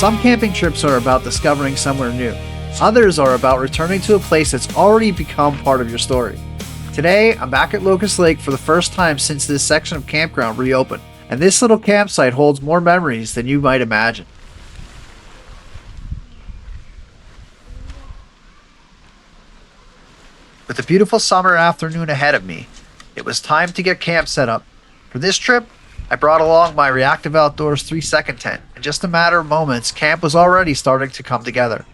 Some camping trips are about discovering somewhere new. Others are about returning to a place that's already become part of your story. Today, I'm back at Locust Lake for the first time since this section of campground reopened, and this little campsite holds more memories than you might imagine. With a beautiful summer afternoon ahead of me, it was time to get camp set up. For this trip, I brought along my Reactive Outdoors 3-second tent. In just a matter of moments, camp was already starting to come together.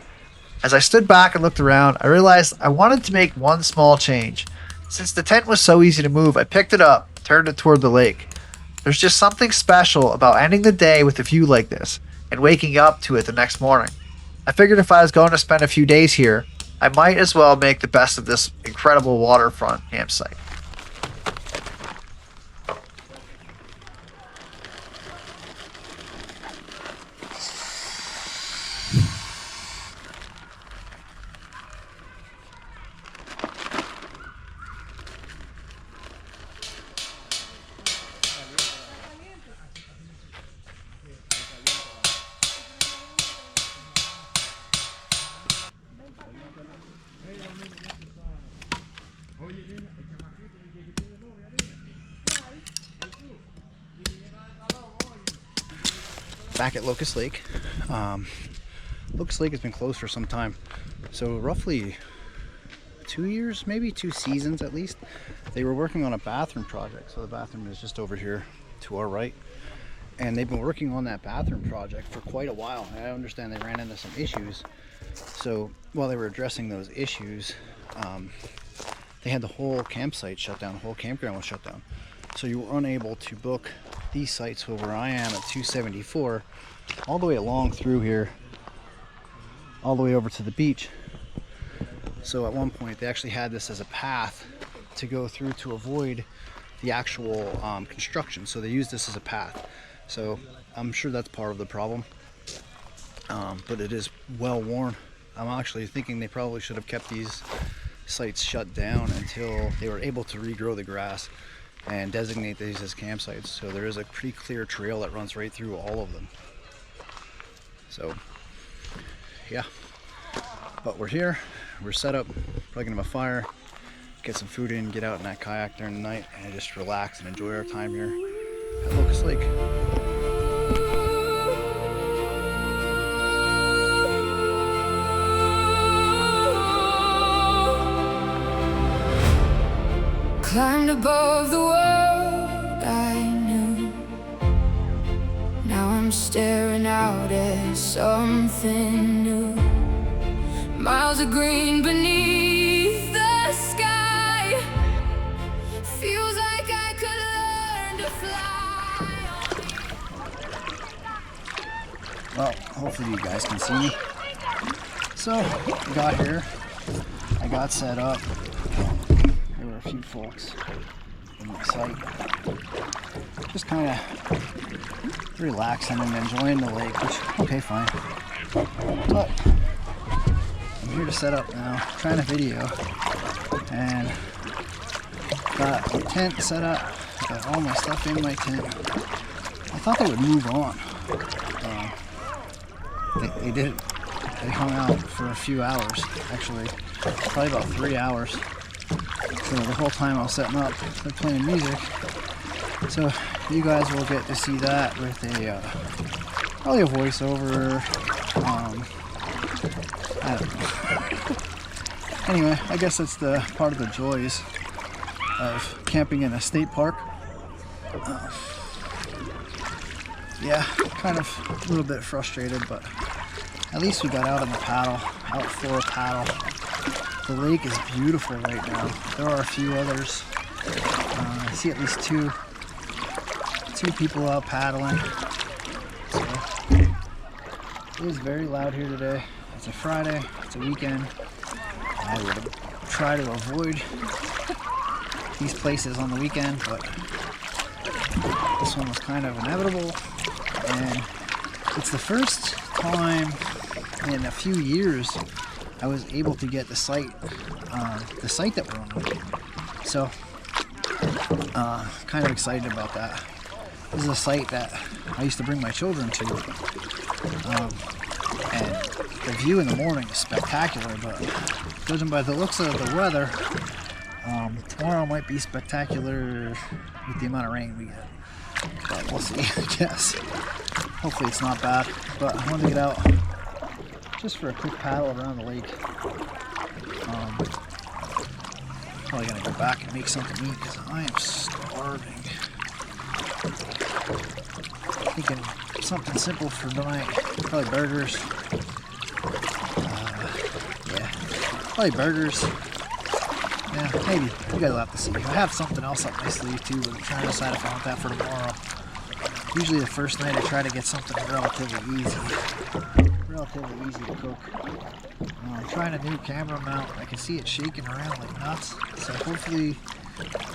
As I stood back and looked around, I realized I wanted to make one small change. Since the tent was so easy to move, I picked it up, turned it toward the lake. There's just something special about ending the day with a view like this, and waking up to it the next morning. I figured if I was going to spend a few days here, I might as well make the best of this incredible waterfront campsite. Back at Locust Lake. Locust Lake has been closed for some time, so roughly 2 years, maybe 2 seasons at least. They were working on a bathroom project, so the bathroom is just over here to our right, and they've been working on that bathroom project for quite a while. I understand they ran into some issues, so while they were addressing those issues, they had the whole campsite shut down. The whole campground was shut down, so you were unable to book these sites where I am at 274 all the way along through here, all the way over to the beach. So at one point they actually had this as a path to go through to avoid the actual construction, so they used this as a path. So I'm sure that's part of the problem, but it is well worn. I'm actually thinking they probably should have kept these sites shut down until they were able to regrow the grass and designate these as campsites. So there is a pretty clear trail that runs right through all of them. So yeah, but we're here, we're set up, probably gonna have a fire, get some food in, get out in that kayak during the night, and just relax and enjoy our time here at Locust Lake. Climbed above the world I knew. Now I'm staring out at something new. Miles of green beneath the sky. Feels like I could learn to fly. Well, hopefully you guys can see me. So, I got here, I got set up. A few folks in the site just kind of relaxing and enjoying the lake, which, okay, fine, but I'm here to set up now, trying to video, and got a tent set up, got all my stuff in my tent. I thought they would move on. They didn't. They hung out for a few hours, actually, probably about 3 hours. So the whole time I was setting up, they're playing music. So you guys will get to see that with a probably a voiceover. I don't know. Anyway, I guess that's the part of the joys of camping in a state park. Yeah, kind of a little bit frustrated, but at least we got out on the paddle, out for a paddle. The lake is beautiful right now. There are a few others. I see at least two people out paddling. So it is very loud here today. It's a Friday, it's a weekend. I would try to avoid these places on the weekend, but this one was kind of inevitable. And it's the first time in a few years I was able to get the site that we're on. So, kind of excited about that. This is a site that I used to bring my children to, and the view in the morning is spectacular, but judging by the looks of the weather, tomorrow might be spectacular with the amount of rain we get. But we'll see, I guess. Hopefully it's not bad, but I wanted to get out just for a quick paddle around the lake. Probably gonna go back and make something to eat because I am starving. Thinking something simple for tonight. Probably burgers. Yeah, probably burgers. Yeah, maybe. You guys will have to see. I have something else up my sleeve too, but I'm trying to decide if I want that for tomorrow. Usually the first night I try to get something relatively easy. Relatively easy to cook. I'm trying a new camera mount. I can see it shaking around like nuts. So hopefully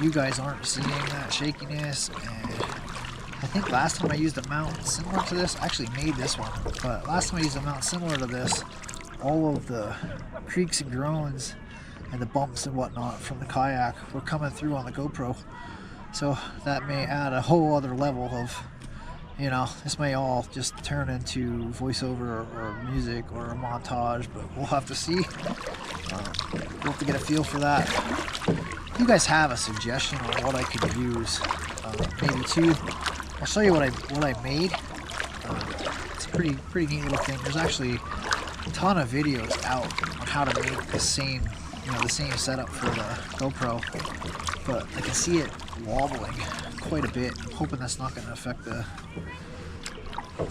you guys aren't seeing that shakiness. And I think last time I used a mount similar to this, I actually made this one, but last time I used a mount similar to this, all of the creaks and groans and the bumps and whatnot from the kayak were coming through on the GoPro. So that may add a whole other level of, you know, this may all just turn into voiceover or music or a montage, but we'll have to see. We'll have to get a feel for that. If you guys have a suggestion on what I could use, maybe two, I'll show you what I made. It's a pretty neat little thing. There's actually a ton of videos out on how to make the same, the same setup for the GoPro, but I can see it wobbling quite a bit. I'm hoping that's not going to affect the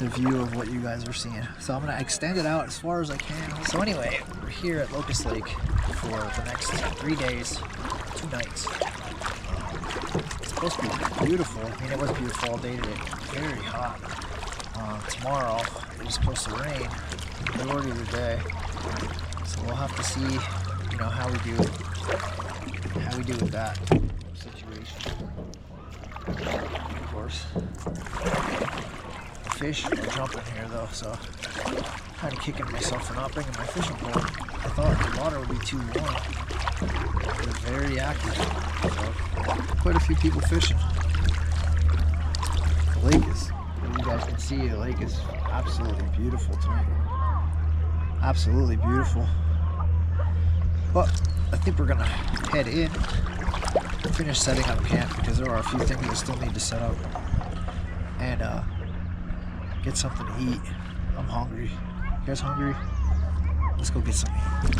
view of what you guys are seeing. So I'm going to extend it out as far as I can. So anyway, we're here at Locust Lake for the next 3 days, 2 nights. It's supposed to be beautiful. I mean, it was beautiful all day today. Very hot. Tomorrow it was supposed to rain the majority of the day. So we'll have to see, how we do with that situation. Of course. The fish are jumping here though, so I'm kind of kicking myself for not bringing my fishing pole. I thought the water would be too warm. They're very active. So quite a few people fishing. The lake is, as you guys can see, the lake is absolutely beautiful tonight. Absolutely beautiful. But I think we're gonna head in, finish setting up camp because there are a few things I still need to set up, and get something to eat. I'm hungry. You guys hungry? Let's go get some meat.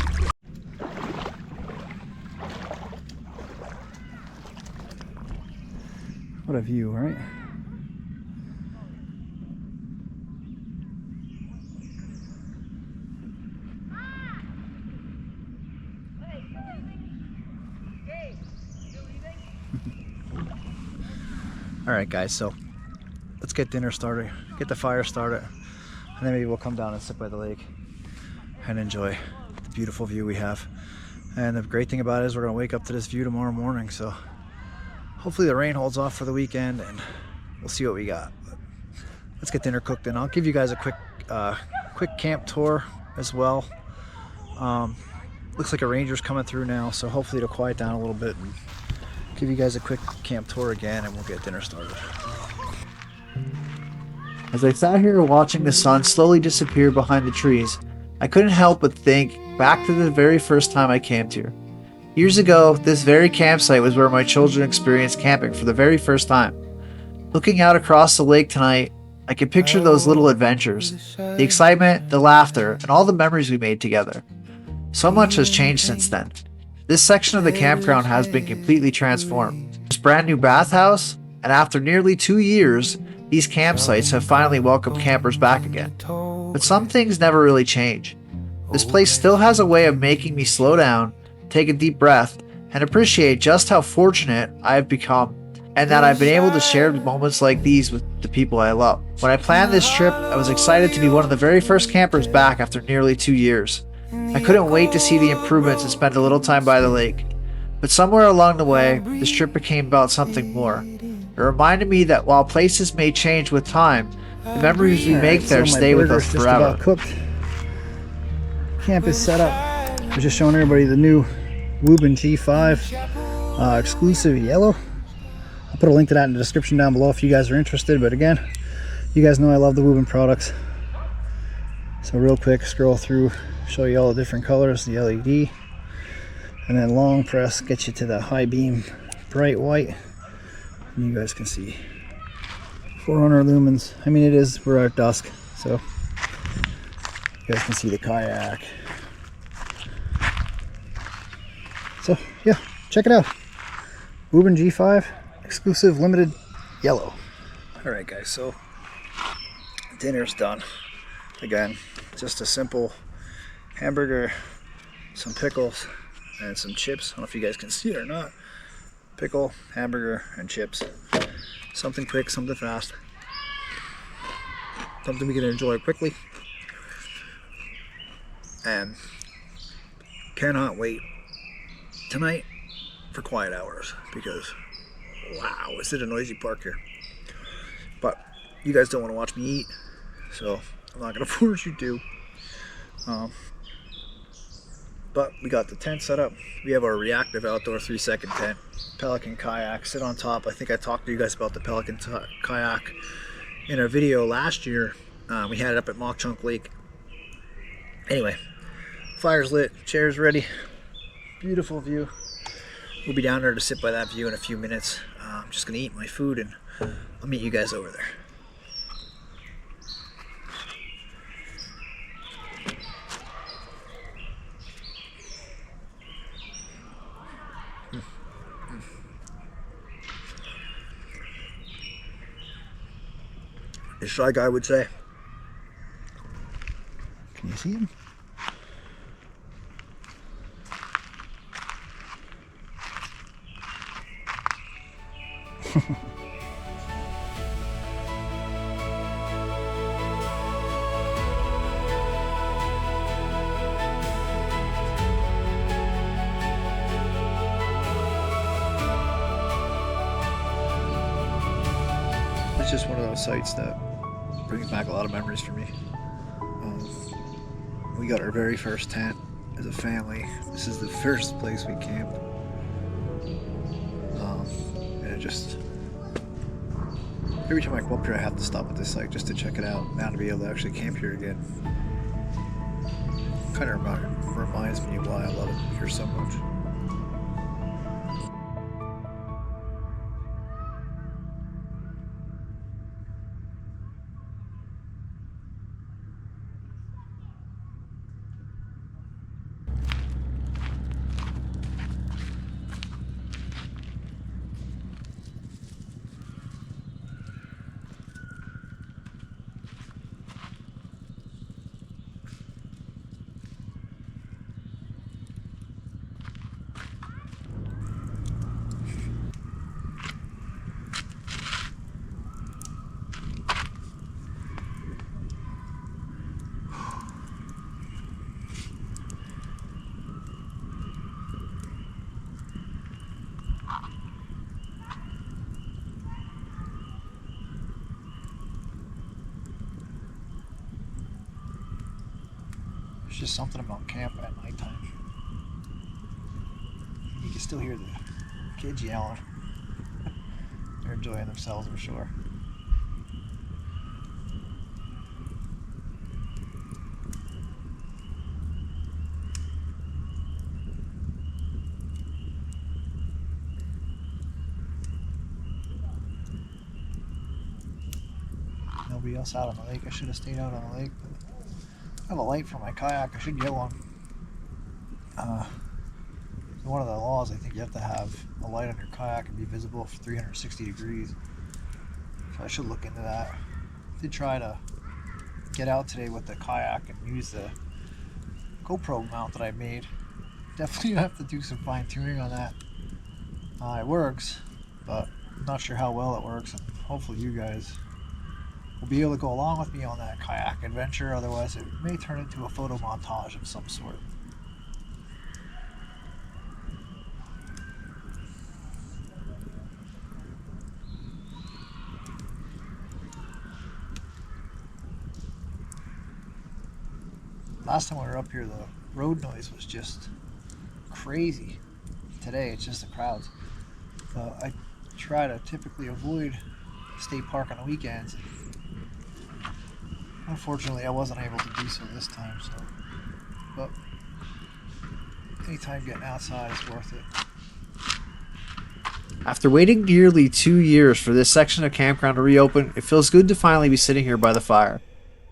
What a view, right? Alright guys, so let's get dinner started, get the fire started, and then maybe we'll come down and sit by the lake and enjoy the beautiful view we have. And the great thing about it is we're going to wake up to this view tomorrow morning, so hopefully the rain holds off for the weekend and we'll see what we got. But let's get dinner cooked and I'll give you guys a quick camp tour as well. Looks like a ranger's coming through now, so hopefully it'll quiet down a little bit and give you guys a quick camp tour again and we'll get dinner started. As I sat here watching the sun slowly disappear behind the trees, I couldn't help but think back to the very first time I camped here. Years ago, this very campsite was where my children experienced camping for the very first time. Looking out across the lake tonight, I can picture those little adventures, the excitement, the laughter, and all the memories we made together. So much has changed since then. This section of the campground has been completely transformed. There's a brand new bathhouse, and after nearly 2 years, these campsites have finally welcomed campers back again. But some things never really change. This place still has a way of making me slow down, take a deep breath, and appreciate just how fortunate I have become, and that I've been able to share moments like these with the people I love. When I planned this trip, I was excited to be one of the very first campers back after nearly 2 years. I couldn't wait to see the improvements and spend a little time by the lake. But somewhere along the way, this trip became about something more. It reminded me that while places may change with time, the memories we make there stay with us forever. Cooked. Camp is set up. We're just showing everybody the new Woobin G5 exclusive yellow. I'll put a link to that in the description down below if you guys are interested. But again, you guys know I love the Woobin products. So real quick, scroll through, show you all the different colors, the LED, and then long press gets you to the high beam bright white, and you guys can see 400 lumens. I mean, we're at dusk, so you guys can see the kayak. So yeah, check it out. Woobin G5 exclusive limited yellow. All right guys, so dinner's done. Again, just a simple hamburger, some pickles, and some chips. I don't know if you guys can see it or not. Pickle, hamburger, and chips. Something quick, something fast. Something we can enjoy quickly. And cannot wait tonight for quiet hours, because wow, is it a noisy park here. But you guys don't want to watch me eat, so I'm not going to force you to. But we got the tent set up. We have our reactive outdoor 3-second tent. Pelican kayak, sit on top. I think I talked to you guys about the Pelican kayak in our video last year. We had it up at Mock Chunk Lake. Anyway, fire's lit, chairs ready. Beautiful view. We'll be down there to sit by that view in a few minutes. I'm just going to eat my food and I'll meet you guys over there. A shy guy would say. Can you see him? It's just one of those sites that brings back a lot of memories for me. We got our very first tent as a family. This is the first place we camped. And it just, every time I come up here I have to stop at this site just to check it out. Now to be able to actually camp here again kind of reminds me of why I love it here so much. There's just something about camp at nighttime. You can still hear the kids yelling. They're enjoying themselves, I'm sure. Nobody else out on the lake. I should have stayed out on the lake, but I have a light for my kayak. I should get one. One of the laws, I think you have to have a light on your kayak and be visible for 360 degrees. So I should look into that. I did try to get out today with the kayak and use the GoPro mount that I made. Definitely have to do some fine tuning on that. It works, but I'm not sure how well it works, and hopefully you guys will be able to go along with me on that kayak adventure. Otherwise it may turn into a photo montage of some sort. Last time we were up here, the road noise was just crazy. Today it's just the crowds. I try to typically avoid State Park on the weekends. Unfortunately, I wasn't able to do so this time. So, but anytime getting outside is worth it. After waiting nearly 2 years for this section of campground to reopen, it feels good to finally be sitting here by the fire.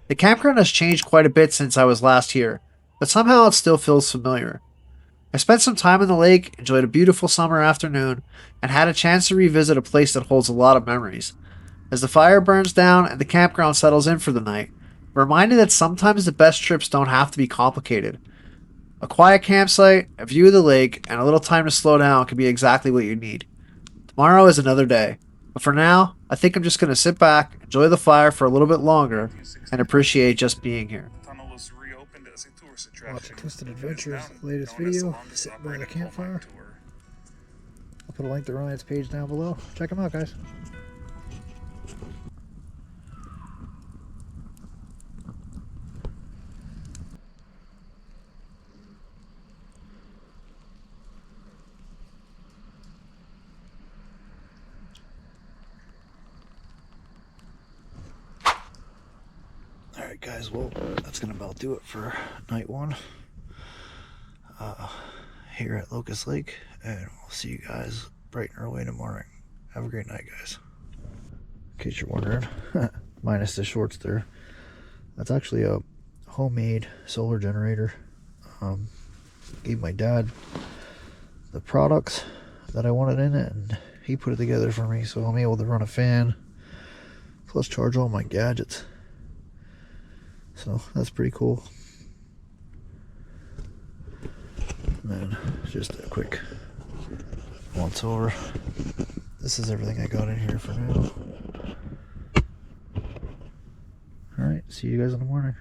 The campground has changed quite a bit since I was last here, but somehow it still feels familiar. I spent some time in the lake, enjoyed a beautiful summer afternoon, and had a chance to revisit a place that holds a lot of memories. As the fire burns down and the campground settles in for the night, I'm reminded that sometimes the best trips don't have to be complicated. A quiet campsite, a view of the lake, and a little time to slow down can be exactly what you need. Tomorrow is another day, but for now, I think I'm just going to sit back, enjoy the fire for a little bit longer, and appreciate just being here. Watching Twisted Adventures, latest video, sitting by the campfire. I'll put a link to Ryan's page down below. Check him out, guys. Alright guys, well, that's going to about do it for night one here at Locust Lake, and we'll see you guys bright and early in the morning. Have a great night, guys. In case you're wondering, minus the shorts there, that's actually a homemade solar generator. Gave my dad the products that I wanted in it, and he put it together for me, so I'm able to run a fan, plus charge all my gadgets. So that's pretty cool. And then just a quick once over. This is everything I got in here for now. Alright, see you guys in the morning.